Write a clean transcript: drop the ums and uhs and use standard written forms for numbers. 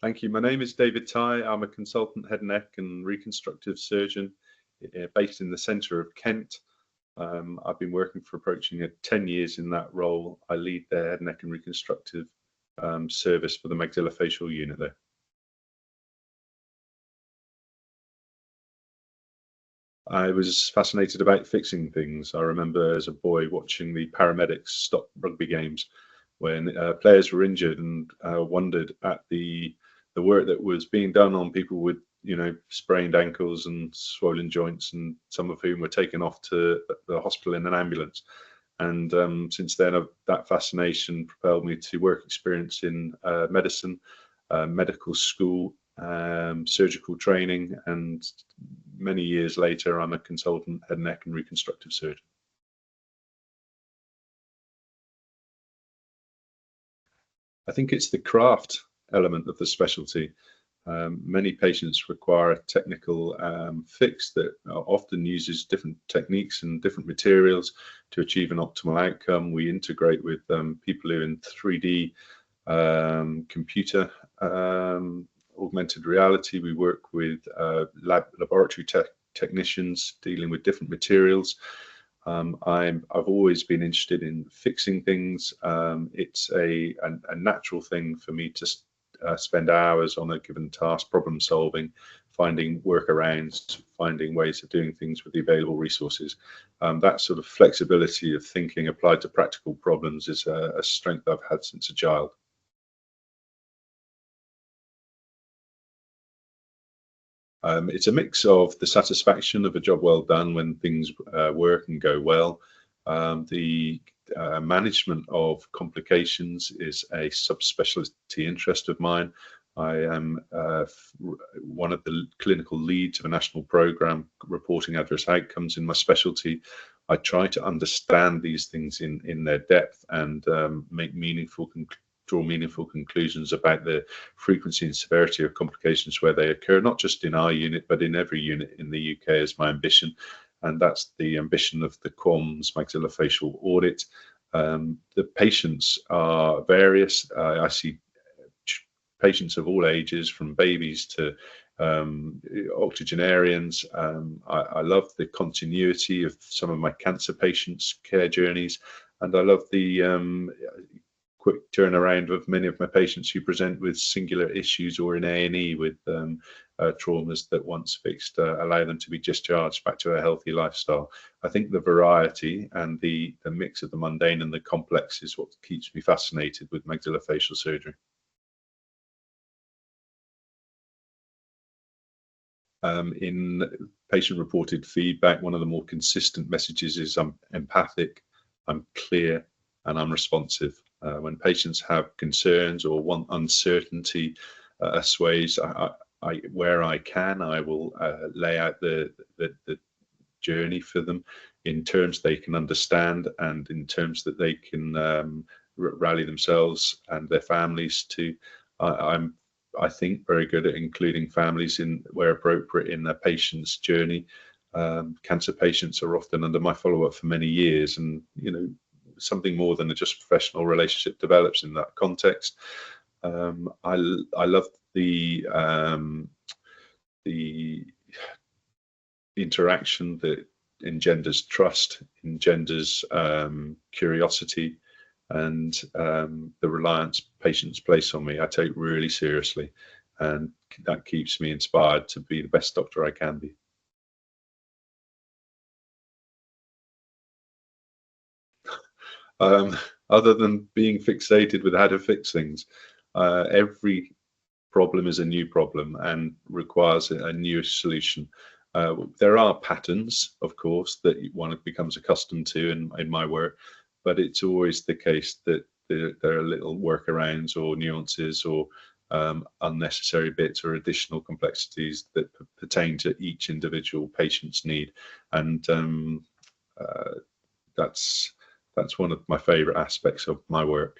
Thank you. My name is David TIghe. I'm a consultant head and neck and reconstructive surgeon based in the centre of Kent. I've been working for approaching 10 years in that role. I lead the head and neck and reconstructive service for the maxillofacial unit there. I was fascinated about fixing things. I remember as a boy watching the paramedics stop rugby games when players were injured, and wondered at the work that was being done on people with, sprained ankles and swollen joints, and some of whom were taken off to the hospital in an ambulance. And since then, that fascination propelled me to work experience in medicine, medical school, surgical training, and many years later, I'm a consultant head and neck and reconstructive surgeon. I think it's the craft element of the specialty. Many patients require a technical fix that often uses different techniques and different materials to achieve an optimal outcome. We integrate with people who in 3D computer augmented reality. We work with laboratory technicians dealing with different materials. I've always been interested in fixing things. It's a natural thing for me to spend hours on a given task, problem solving, finding workarounds, finding ways of doing things with the available resources. That sort of flexibility of thinking applied to practical problems is a strength I've had since a child. It's a mix of the satisfaction of a job well done when things work and go well. The management of complications is a subspecialty interest of mine. I am one of the clinical leads of a national program reporting adverse outcomes in my specialty. I try to understand these things in their depth and draw meaningful conclusions about the frequency and severity of complications where they occur, not just in our unit, but in every unit in the UK is my ambition. And that's the ambition of the QOMS maxillofacial audit. The patients are various. I see patients of all ages, from babies to octogenarians. I love the continuity of some of my cancer patients' care journeys, and I love the quick turnaround of many of my patients who present with singular issues or in A&E with traumas that once fixed allow them to be discharged back to a healthy lifestyle. I think the variety and the mix of the mundane and the complex is what keeps me fascinated with maxillofacial surgery. In patient-reported feedback, one of the more consistent messages is I'm empathic, I'm clear, and I'm responsive. When patients have concerns or want uncertainty assuaged, where I can, I will lay out the journey for them in terms they can understand and in terms that they can rally themselves and their families to. I'm, I think, very good at including families in where appropriate in their patient's journey. Cancer patients are often under my follow-up for many years, and something more than just professional relationship develops in that context. I love the interaction that engenders trust, engenders curiosity, and the reliance patients place on me. I take really seriously, and that keeps me inspired to be the best doctor I can be. Other than being fixated with how to fix things, every problem is a new problem and requires a new solution. There are patterns, of course, that one becomes accustomed to in my work, but it's always the case that there are little workarounds or nuances or unnecessary bits or additional complexities that pertain to each individual patient's need. And that's one of my favorite aspects of my work.